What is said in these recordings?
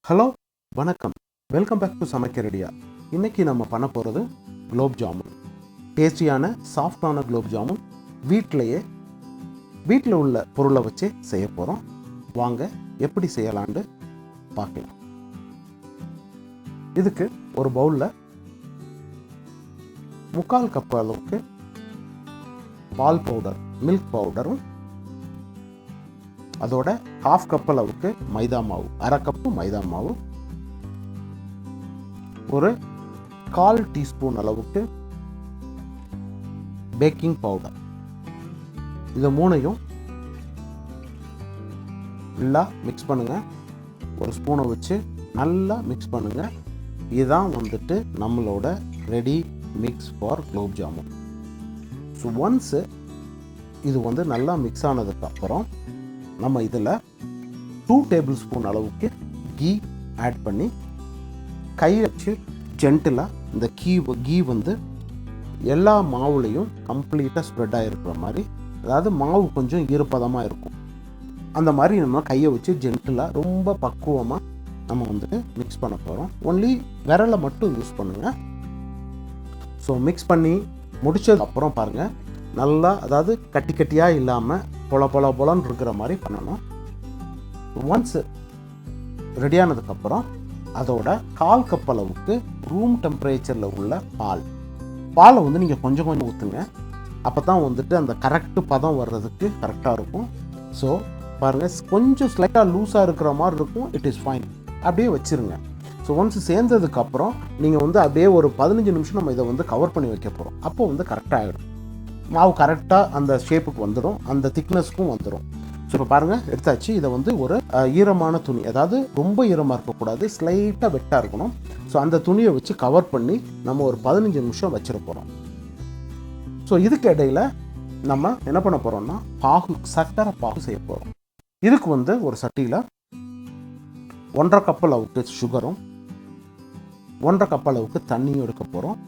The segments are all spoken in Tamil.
ஹலோ, வணக்கம். வெல்கம் பேக் டு சமைக்க ரெடியா. இன்றைக்கி நம்ம பண்ண போகிறது குலோப் ஜாமுன். டேஸ்டியான சாஃப்டான குலோப் ஜாமுன் வீட்டில் உள்ள பொருளை வச்சு செய்ய போகிறோம். வாங்க எப்படி செய்யலான்னு பார்க்கலாம். இதுக்கு ஒரு பவுலில் 3/4 கப் அளவுக்கு பால் பவுடர், மில்க் பவுடரும், அதோட 1/2 கப் அளவுக்கு மைதா மாவு, 1/2 கப்பு மைதா மாவு, ஒரு 1/4 டீஸ்பூன் அளவுக்கு பேக்கிங் பவுடர். இது மூணையும் நல்லா மிக்ஸ் பண்ணுங்க. ஒரு ஸ்பூனை வச்சு நல்லா மிக்ஸ் பண்ணுங்க. இதுதான் வந்துட்டு நம்மளோட ready mix for gulab jamun. So once இது வந்து நல்லா மிக்ஸ் ஆனதுக்கு அப்புறம் நம்ம இதில் 2 டேபிள் ஸ்பூன் அளவுக்கு கீ ஆட் பண்ணி கையை வச்சு ஜென்டிலாக இந்த கீ வந்து எல்லா மாவுலேயும் கம்ப்ளீட்டாக ஸ்ப்ரெட் ஆகிருக்கிற மாதிரி, அதாவது மாவு கொஞ்சம் ஈரப்பதமாக இருக்கும், அந்த மாதிரி நம்ம கையை வச்சு ஜென்டிலாக ரொம்ப பக்குவமாக நம்ம வந்துட்டு மிக்ஸ் பண்ண போகிறோம். ஒன்லி விரலை மட்டும் யூஸ் பண்ணுங்கள். ஸோ மிக்ஸ் பண்ணி முடிச்சதுக்கப்புறம் பாருங்கள், நல்லா, அதாவது கட்டி கட்டியாக இல்லாமல் பொலன்னு இருக்கிற மாதிரி பண்ணணும். ஒன்ஸ் ரெடியானதுக்கப்புறம் அதோட 1/4 கப் அளவுக்கு ரூம் டெம்பரேச்சரில் உள்ள பாலை வந்து நீங்கள் கொஞ்சம் ஊற்றுங்க. அப்போ தான் வந்துட்டு அந்த கரெக்டு பதம் வர்றதுக்கு கரெக்டாக இருக்கும். ஸோ பாருங்கள், கொஞ்சம் ஸ்லைட்டாக லூஸாக இருக்கிற மாதிரி இருக்கும். இட் இஸ் ஃபைன், அப்படியே வச்சுருங்க. ஸோ ஒன்ஸ் சேர்ந்ததுக்கப்புறம் நீங்கள் வந்து அப்படியே ஒரு 15 நிமிஷம் நம்ம இதை வந்து கவர் பண்ணி வைக்க போகிறோம். அப்போ வந்து கரெக்டாக ஆகிடும். மாவு கரெக்டாக அந்த ஷேப்புக்கு வந்துடும், அந்த திக்னஸ்க்கும் வந்துடும். ஸோ இப்போ பாருங்கள், எடுத்தாச்சு. இதை வந்து ஒரு ஈரமான துணி, அதாவது ரொம்ப ஈரமாக இருக்கக்கூடாது, ஸ்லைட்டாக வெட்டாக இருக்கணும். ஸோ அந்த துணியை வச்சு கவர் பண்ணி நம்ம ஒரு 15 நிமிஷம் வச்சிட போகிறோம். ஸோ இதுக்கு இடையில் நம்ம என்ன பண்ண போகிறோம்னா சர்க்கரை பாகு செய்ய போகிறோம். இதுக்கு வந்து ஒரு சட்டியில் 1/2 கப் அளவுக்கு சுகரும் 1/2 கப் அளவுக்கு தண்ணியும் எடுக்க போகிறோம்.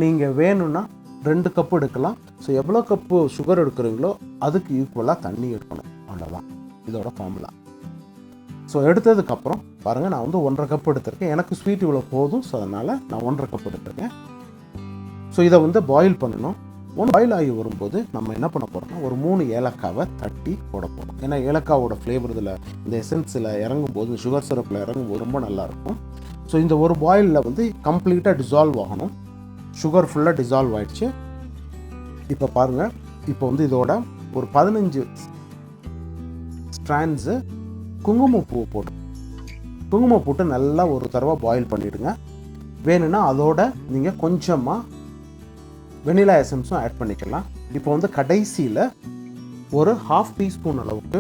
நீங்கள் வேணும்னா 2 கப்பு எடுக்கலாம். ஸோ எவ்வளோ கப்பு சுகர் எடுக்கிறீங்களோ அதுக்கு ஈக்குவலாக தண்ணி எடுக்கணும். அவ்வளோதான் இதோட ஃபார்முலா. ஸோ எடுத்ததுக்கப்புறம் பாருங்கள், நான் வந்து 1/2 கப் எடுத்திருக்கேன். எனக்கு ஸ்வீட் இவ்வளோ போதும். ஸோ அதனால் நான் 1/2 கப் எடுத்திருக்கேன். ஸோ இதை வந்து பாயில் பண்ணணும். பாயில் ஆகி வரும்போது நம்ம என்ன பண்ண போகிறோம்னா ஒரு 3 ஏலக்காவை தட்டி போட போகிறோம். ஏன்னா ஏலக்காவோட ஃப்ளேவர் இதில் இந்த எசன்ஸில் இறங்கும்போது, சுகர் சிரப்பில் இறங்கும்போது ரொம்ப நல்லாயிருக்கும். ஸோ இந்த ஒரு பாயிலில் வந்து கம்ப்ளீட்டாக டிசால்வ் ஆகணும். சுகர் ஃபுல்லாக டிசால்வ் ஆகிடுச்சு. இப்போ பாருங்கள், இப்போ வந்து இதோட ஒரு 15 ஸ்ட்ராண்ட்ஸு குங்குமப்பூ போட்டு நல்லா ஒரு தடவை பாயில் பண்ணிவிடுங்க. வேணும்னா அதோட நீங்கள் கொஞ்சமாக வெனிலா எசன்ஸும் ஆட் பண்ணிக்கலாம். இப்போ வந்து கடைசியில் ஒரு 1/2 டீஸ்பூன் அளவுக்கு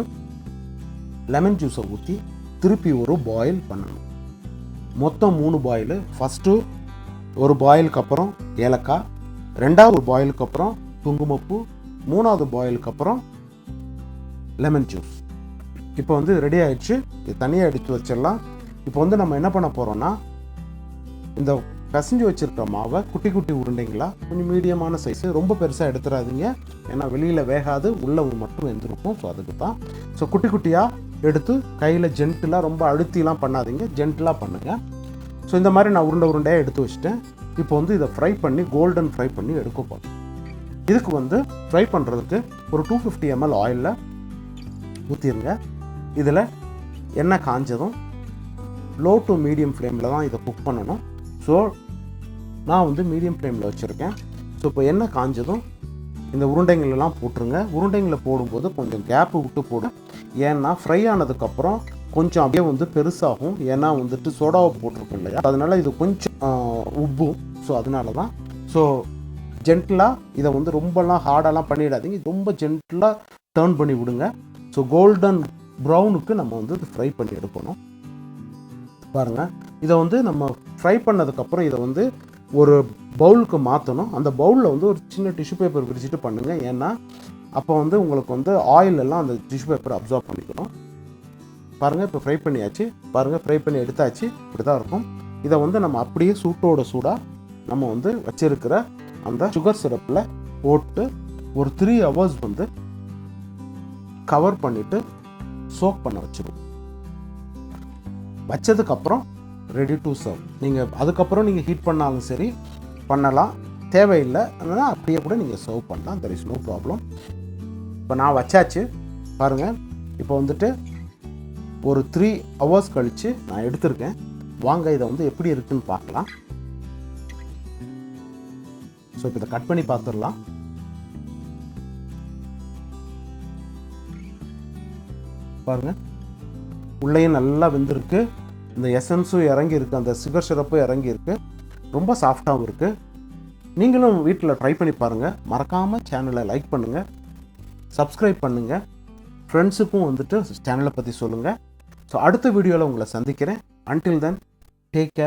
லெமன் ஜூஸை ஊற்றி திருப்பி ஒரு பாயில் பண்ணணும். மொத்தம் 3 பாயில். ஃபஸ்ட்டு ஒரு பாயிலுக்கு அப்புறம் ஏலக்காய், 2வது பாயிலுக்கு அப்புறம் குங்குமப்பூ, 3வது பாயிலுக்கு அப்புறம் லெமன் ஜூஸ். இப்போ வந்து ரெடி ஆகிடுச்சு. இது தனியாக எடுத்து வச்சிடலாம். இப்போ வந்து நம்ம என்ன பண்ண போகிறோம்னா இந்த கசிஞ்சு வச்சுருக்க மாவை குட்டி குட்டி உருண்டைங்களா, கொஞ்சம் மீடியமான சைஸு, ரொம்ப பெருசாக எடுத்துடாதீங்க. ஏன்னா வெளியில் வேகாது, உள்ளே மட்டும் வெந்திருக்கும். ஸோ அதுக்கு தான். ஸோ குட்டி குட்டியாக எடுத்து கையில் ஜென்டிலாக, ரொம்ப அழுத்திலாம் பண்ணாதீங்க, ஜென்டிலாக பண்ணுங்கள். ஸோ இந்த மாதிரி நான் உருண்டையாக எடுத்து வச்சுட்டேன். இப்போ வந்து இதை கோல்டன் ஃப்ரை பண்ணி எடுக்க போகிறோம். இதுக்கு வந்து ஃப்ரை பண்ணுறதுக்கு ஒரு 250 ml ஆயிலில் ஊற்றிடுங்க. இதில் எண்ணெய் காஞ்சதும் லோ டு மீடியம் ஃப்ளேமில் தான் இதை குக் பண்ணணும். ஸோ நான் வந்து மீடியம் ஃப்ளேமில் வச்சுருக்கேன். ஸோ இப்போ எண்ணெய் காஞ்சதும் இந்த உருண்டைங்களெல்லாம் போட்டுருங்க. உருண்டைங்களை போடும்போது கொஞ்சம் கேப்பு விட்டு போடும். ஏன்னா ஃப்ரை ஆனதுக்கப்புறம் கொஞ்சம் அப்படியே வந்து பெருசாகும். ஏன்னா வந்துட்டு சோடாவை போட்டிருக்கோம் இல்லையா, அதனால் இது கொஞ்சம் உப்பும். ஸோ அதனால தான். ஸோ ஜென்டிலாக இதை வந்து ரொம்பலாம் ஹார்டெல்லாம் பண்ணிடாதீங்க, ரொம்ப ஜென்டிலாக டர்ன் பண்ணி விடுங்க. ஸோ கோல்டன் ப்ரௌனுக்கு நம்ம வந்து ஃப்ரை பண்ணி எடுக்கணும். பாருங்கள், இதை வந்து நம்ம ஃப்ரை பண்ணதுக்கப்புறம் இதை வந்து ஒரு பவுலுக்கு மாற்றணும். அந்த பவுலில் வந்து ஒரு சின்ன டிஷ்யூ பேப்பர் விரிச்சிட்டு பண்ணுங்கள். ஏன்னா அப்போ வந்து உங்களுக்கு வந்து ஆயில் எல்லாம் அந்த டிஷ்யூ பேப்பரை அப்சார்ப் பண்ணிக்கணும். பாருங்கள், இப்போ ஃப்ரை பண்ணியாச்சு. பாருங்கள், ஃப்ரை பண்ணி எடுத்தாச்சு. இப்படி தான் இருக்கும். இதை வந்து நம்ம அப்படியே சூட்டோட சூடாக நம்ம வந்து வச்சிருக்கிற அந்த சுகர் சிரப்பில் போட்டு ஒரு 3 hours வந்து கவர் பண்ணிவிட்டு சோக் பண்ண வச்சிடும். வச்சதுக்கப்புறம் ரெடி டு சர்வ். நீங்கள் அதுக்கப்புறம் நீங்கள் ஹீட் பண்ணாலும் சரி பண்ணலாம், தேவையில்லை அப்படின்னா அப்படியே கூட நீங்கள் சர்வ் பண்ணலாம். There is no problem. இப்போ நான் வச்சாச்சு பாருங்கள். இப்போ வந்துட்டு ஒரு 3 hours கழித்து நான் எடுத்திருக்கேன். வாங்க இதை வந்து எப்படி இருக்குன்னு பார்க்கலாம். ஸோ இப்போ இதை கட் பண்ணி பார்த்துடலாம். பாருங்கள், உள்ளேயும் நல்லா வெந்திருக்கு, இந்த எசன்ஸும் இறங்கியிருக்கு, அந்த சுகர் சிரப்பும் இறங்கியிருக்கு, ரொம்ப சாஃப்டாகவும் இருக்குது. நீங்களும் வீட்டில் ட்ரை பண்ணி பாருங்கள். மறக்காமல் சேனலை லைக் பண்ணுங்கள், சப்ஸ்கிரைப் பண்ணுங்கள், ஃப்ரெண்ட்ஸுக்கும் வந்துட்டு சேனலை பற்றி சொல்லுங்கள். ஸோ அடுத்த வீடியோவில் உங்களை சந்திக்கிறேன். Until then, take care.